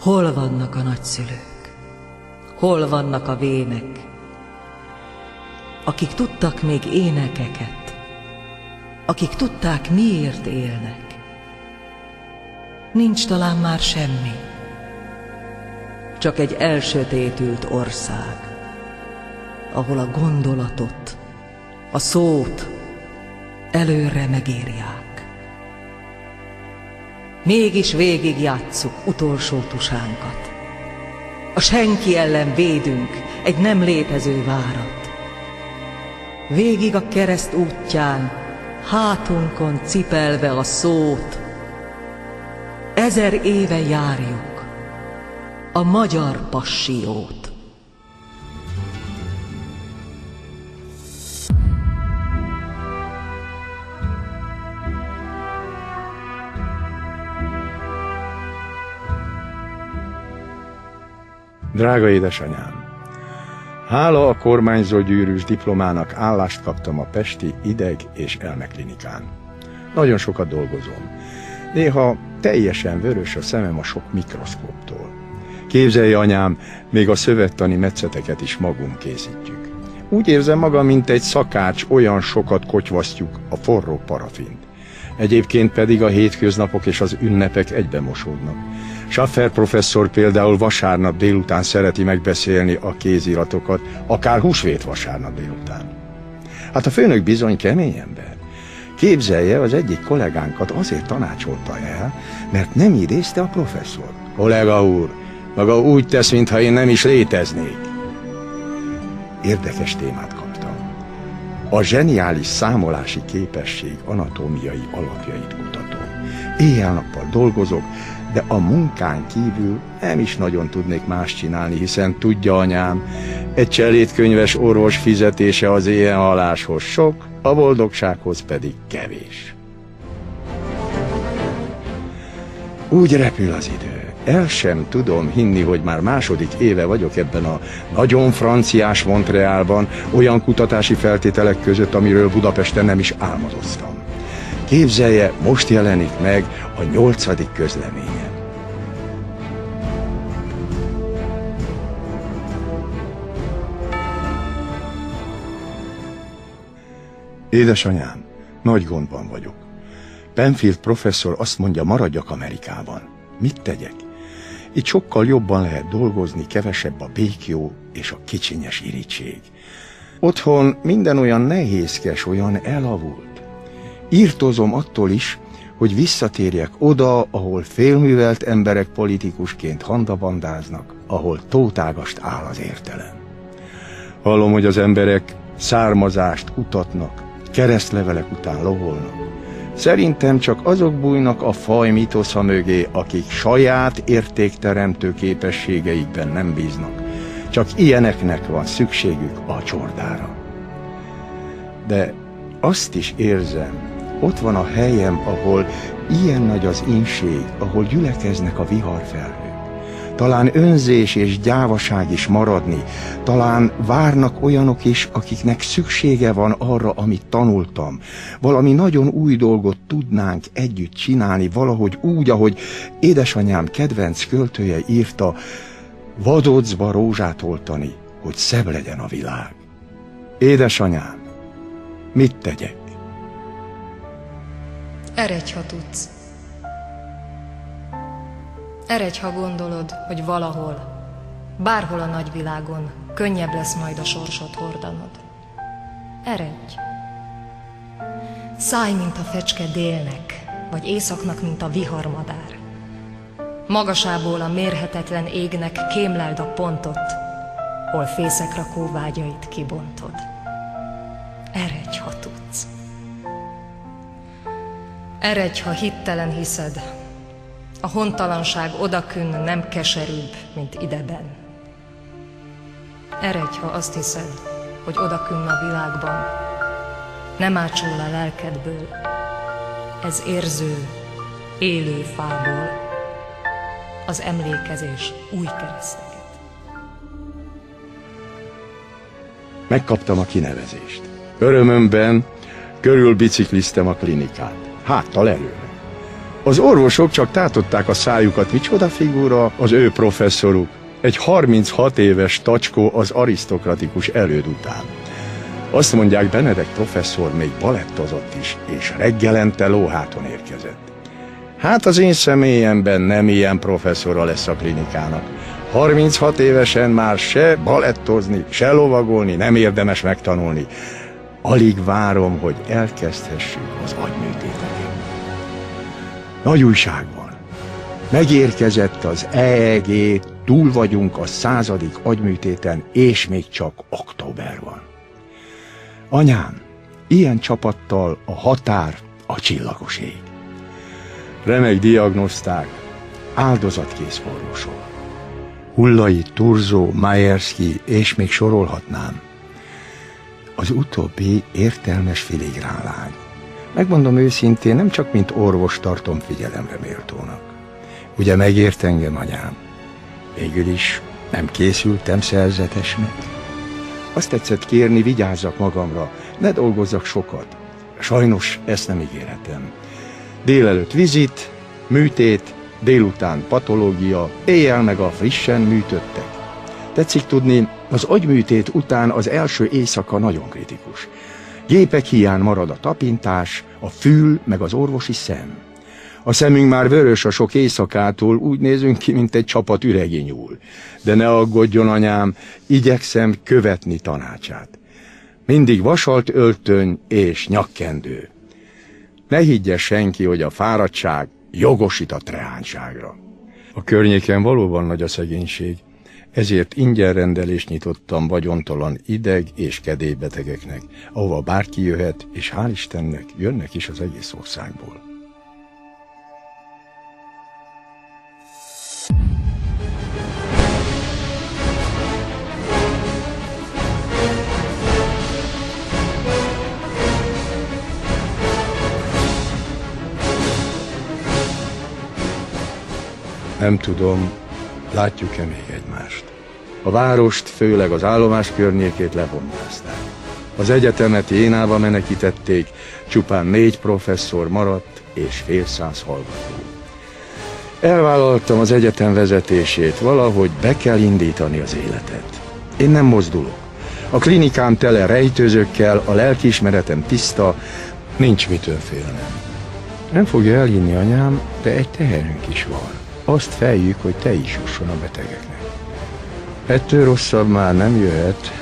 Hol vannak a nagyszülők? Hol vannak a vének, akik tudtak még énekeket, akik tudták, miért élnek? Nincs talán már semmi, csak egy elsötétült ország, ahol a gondolatot, a szót előre megírják. Mégis végigjátsszuk utolsó tusánkat. A senki ellen védünk egy nem létező várat. Végig a kereszt útján, hátunkon cipelve a szót, 1000 éve járjuk a magyar passiót. Drága édesanyám! Hála a kormányzó gyűrűs diplomának állást kaptam a pesti ideg- és elmeklinikán. Nagyon sokat dolgozom. Néha teljesen vörös a szemem a sok mikroszkóptól. Képzelje, anyám, még a szövettani metszeteket is magunk készítjük. Úgy érzem magam, mint egy szakács, olyan sokat kotyvasztjuk a forró parafint. Egyébként pedig a hétköznapok és az ünnepek egybe mosódnak. Schaffer professzor például vasárnap délután szereti megbeszélni a kéziratokat, akár húsvét vasárnap délután. Hát a főnök bizony kemény ember. Képzelje, az egyik kollégánkat azért tanácsolta el, mert nem idézte a professzor. Kollega úr, maga úgy tesz, mintha én nem is léteznék. Érdekes témát kaptam. A zseniális számolási képesség anatómiai alapjait kutatom. Éjjel-nappal dolgozok, de a munkán kívül nem is nagyon tudnék más csinálni, hiszen tudja, anyám, egy cselédkönyves orvos fizetése az éjjelhaláshoz sok, a boldogsághoz pedig kevés. Úgy repül az idő. El sem tudom hinni, hogy már második éve vagyok ebben a nagyon franciás Montrealban, olyan kutatási feltételek között, amiről Budapesten nem is álmodoztam. Képzelje, most jelenik meg a 8. közleményem. Édesanyám, nagy gondban vagyok. Penfield professzor azt mondja, maradjak Amerikában. Mit tegyek? Itt sokkal jobban lehet dolgozni, kevesebb a béklyó és a kicsinyes irigység. Otthon minden olyan nehézkes, olyan elavult. Írtozom attól is, hogy visszatérjek oda, ahol félművelt emberek politikusként handabandáznak, ahol tótágast áll az értelem. Hallom, hogy az emberek származást kutatnak, keresztlevelek után loholnak. Szerintem csak azok bújnak a faj mitosza mögé, akik saját értékteremtő képességeikben nem bíznak. Csak ilyeneknek van szükségük a csordára. De azt is érzem, ott van a helyem, ahol ilyen nagy az inség, ahol gyülekeznek a viharfelhők. Talán önzés és gyávaság is maradni, talán várnak olyanok is, akiknek szüksége van arra, amit tanultam. Valami nagyon új dolgot tudnánk együtt csinálni, valahogy úgy, ahogy édesanyám kedvenc költője írta, vadocba rózsát oltani, hogy szebb legyen a világ. Édesanyám, mit tegyek? Eredj, ha tudsz. Eredj, ha gondolod, hogy valahol, bárhol a nagyvilágon könnyebb lesz majd a sorsot hordanod. Eredj! Szállj, mint a fecske délnek, vagy északnak, mint a viharmadár. Magasából a mérhetetlen égnek kémleld a pontot, hol fészekrakó vágyait kibontod. Eredj, ha tudsz. Eredj, ha hittelen hiszed, a hontalanság odakünn nem keserűbb, mint ideben. Eredj, ha azt hiszed, hogy odakünn a világban nem ácsul a lelkedből, ez érző, élő fából az emlékezés új kereszteket. Megkaptam a kinevezést. Örömömben körülbicikliztem a klinikát, háttal előre. Az orvosok csak tátották a szájukat, micsoda figura az ő professzoruk. Egy 36 éves tacskó az arisztokratikus előd után. Azt mondják, Benedek professzor még balettozott is, és reggelente lóháton érkezett. Hát az én személyemben nem ilyen professzora lesz a klinikának. 36 évesen már se balettozni, se lovagolni nem érdemes megtanulni. Alig várom, hogy elkezdhessük az agyműtéteket. Nagy újság van. Megérkezett az EEG, túl vagyunk a 100. agyműtéten, és még csak október van. Anyám, ilyen csapattal a határ a csillagos ég. Remek diagnoszták, áldozatkész orvosok. Hullai, Turzó, Majerszky, és még sorolhatnám. Az utóbbi értelmes filigrán lány. Megmondom őszintén, nem csak mint orvos tartom figyelemre méltónak. Ugye megért engem, anyám? Végül is nem készültem szerzetesnek. Azt tetszett kérni, vigyázzak magamra, ne dolgozzak sokat. Sajnos ezt nem ígérhetem. Délelőtt vizit, műtét, délután patológia, éjjel meg a frissen műtöttek. Tetszik tudni, az agyműtét után az első éjszaka nagyon kritikus. Gépek hiány marad a tapintás, a fül meg az orvosi szem. A szemünk már vörös a sok éjszakától, úgy nézünk ki, mint egy csapat üregi nyúl. De ne aggódjon, anyám, igyekszem követni tanácsát. Mindig vasalt öltöny és nyakkendő. Ne higgye senki, hogy a fáradtság jogosít a trehányságra. A környéken valóban nagy a szegénység, ezért ingyen rendelést nyitottam vagyontalan ideg- és kedélybetegeknek, ahova bárki jöhet, és hál' Istennek jönnek is az egész országból. Nem tudom, látjuk-e még egymást. A várost, főleg az állomás környékét lebombázták. Az egyetemet Jénába menekítették, csupán 4 professzor maradt és fél száz hallgató. Elvállaltam az egyetem vezetését, valahogy be kell indítani az életet. Én nem mozdulok. A klinikám tele rejtőzőkkel, a lelkiismeretem tiszta, nincs mitől félnem. Nem fogja elhinni, anyám, de egy teherünk is van. Azt feljük, hogy te is jusson a betegeknek. Ettől rosszabb már nem jöhet,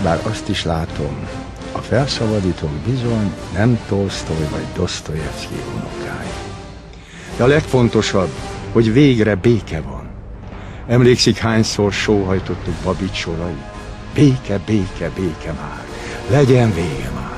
bár azt is látom, a felszabadítók bizony nem Tolsztoj vagy Dosztojevszky unokái. De a legfontosabb, hogy végre béke van. Emlékszik, hányszor sóhajtottuk Babics sorait? Béke, béke, béke már. Legyen vége már.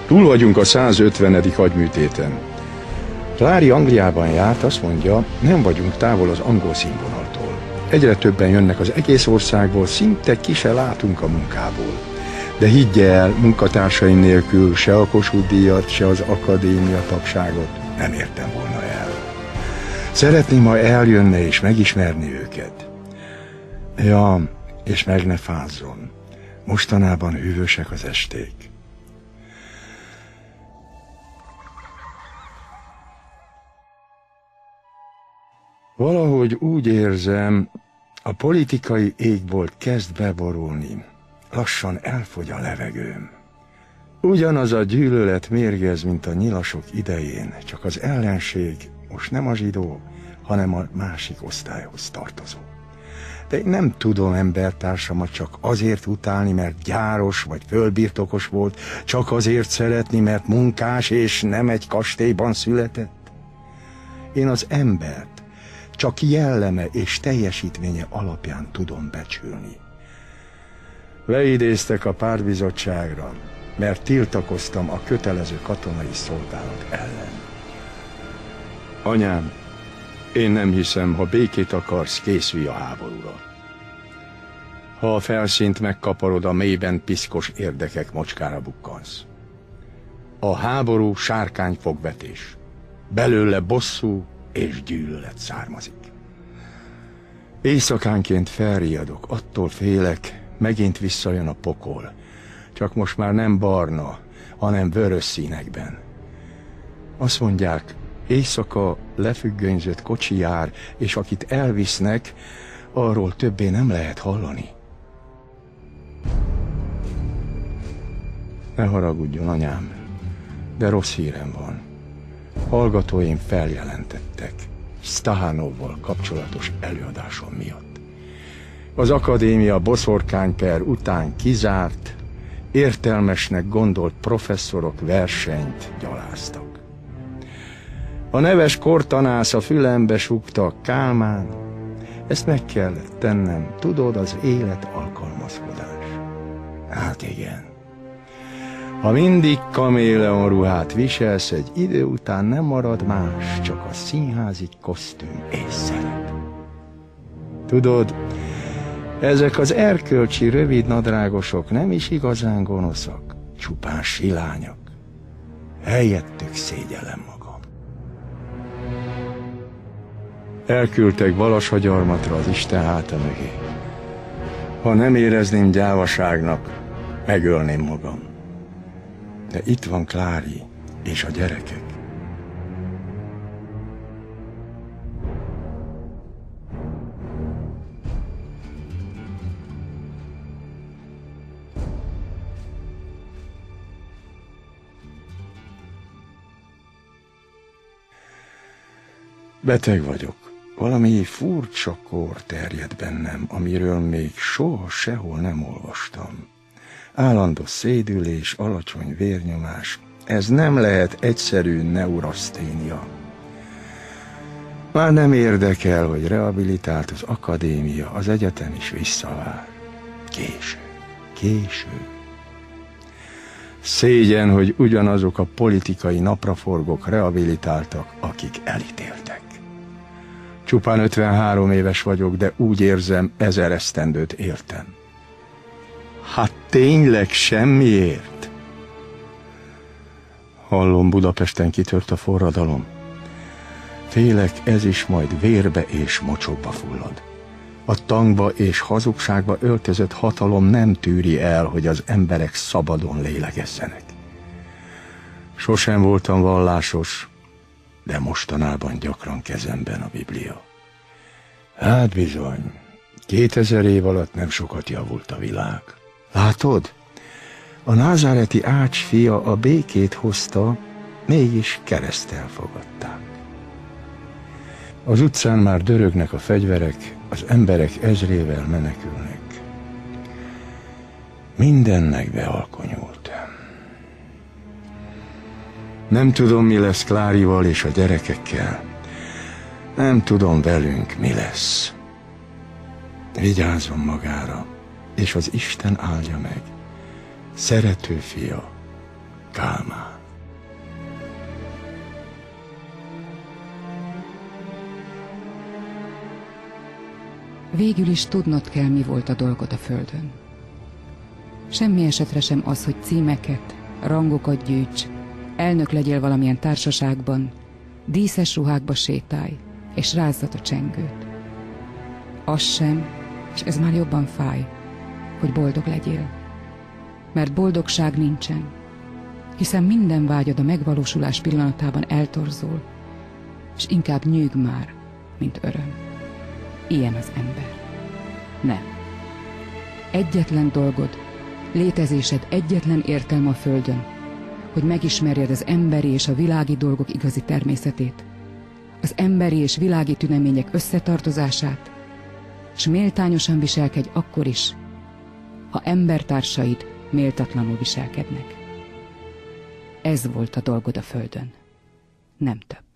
Túl vagyunk a 150. agyműtéten. Klári Angliában járt, azt mondja, nem vagyunk távol az angol színvonaltól. Egyre többen jönnek az egész országból, szinte ki se látunk a munkából. De higgye el, munkatársaim nélkül se a Kossuth-díjat, se az akadémia tagságot nem értem volna el. Szeretném, ha eljönne és megismerni őket. Ja, és meg ne fázzon. Mostanában hűvösek az esték. Valahogy úgy érzem, a politikai égbolt kezd beborulni. Lassan elfogy a levegőm. Ugyanaz a gyűlölet mérgez, mint a nyilasok idején, csak az ellenség most nem a zsidó, hanem a másik osztályhoz tartozó. De én nem tudom embertársamat csak azért utálni, mert gyáros vagy földbirtokos volt, csak azért szeretni, mert munkás és nem egy kastélyban született. Én az embert csak jelleme és teljesítménye alapján tudom becsülni. Leidéztek a pártbizottságra, mert tiltakoztam a kötelező katonai szolgálat ellen. Anyám, én nem hiszem, ha békét akarsz, készülj a háborúra. Ha a felszínt megkaparod, a mélyben piszkos érdekek mocskára bukkansz. A háború sárkányfogvetés. Belőle bosszú és gyűlölet származik. Éjszakánként felriadok, attól félek, megint visszajön a pokol. Csak most már nem barna, hanem vörös színekben. Azt mondják, éjszaka lefüggönyzött kocsi jár, és akit elvisznek, arról többé nem lehet hallani. Ne haragudjon, anyám, de rossz hírem van. Hallgatóim feljelentettek Stahanovval kapcsolatos előadásom miatt. Az akadémia boszorkányper után kizárt, értelmesnek gondolt professzorok versenyt gyaláztak. A neves kortanász a fülembe súgta: Kálmán, ezt meg kellett tennem, tudod, az élet alkalmazkodás. Hát igen. Ha mindig kaméleon ruhát viselsz, egy idő után nem marad más, csak a színházi kosztüm és szerep. Tudod, ezek az erkölcsi rövidnadrágosok nem is igazán gonoszak, csupán silányak. Helyettük szégyellem magam. Elküldtek Balassagyarmatra az Isten háta mögé. Ha nem érezném gyávaságnak, megölném magam. De itt van Klári és a gyerekek. Beteg vagyok. Valami furcsa kór terjed bennem, amiről még soha sehol nem olvastam. Állandó szédülés, alacsony vérnyomás. Ez nem lehet egyszerű neuraszténia. Már nem érdekel, hogy rehabilitált az akadémia, az egyetem is visszavár. Késő. Szégyen, hogy ugyanazok a politikai napraforgók rehabilitáltak, akik elítéltek. Csupán 53 éves vagyok, de úgy érzem, 1000 esztendőt éltem. Hát tényleg semmiért? Hallom, Budapesten kitört a forradalom. Félek, ez is majd vérbe és mocsokba fullad. A tankba és hazugságba öltözött hatalom nem tűri el, hogy az emberek szabadon lélegezzenek. Sosem voltam vallásos, de mostanában gyakran kezemben a Biblia. Hát bizony, 2000 év alatt nem sokat javult a világ. Látod? A názáreti Ács fia a békét hozta, mégis kereszttel fogadták. Az utcán már dörögnek a fegyverek, az emberek ezrével menekülnek. Mindennek bealkonyult. Nem tudom, mi lesz Klárival és a gyerekekkel. Nem tudom velünk, mi lesz. Vigyázzon magára, és az Isten áldja meg. Szerető fia, Kálmán. Végül is tudnod kell, mi volt a dolgod a földön. Semmi esetre sem az, hogy címeket, rangokat gyűjts, elnök legyél valamilyen társaságban, díszes ruhákba sétálj, és rázzad a csengőt. Az sem, és ez már jobban fáj, hogy boldog legyél. Mert boldogság nincsen, hiszen minden vágyad a megvalósulás pillanatában eltorzul, és inkább nyűg már, mint öröm. Ilyen az ember. Nem. Egyetlen dolgod, létezésed egyetlen értelme a földön, hogy megismerjed az emberi és a világi dolgok igazi természetét, az emberi és világi tünemények összetartozását, s méltányosan viselkedj akkor is, ha embertársaid méltatlanul viselkednek. Ez volt a dolgod a földön, nem több.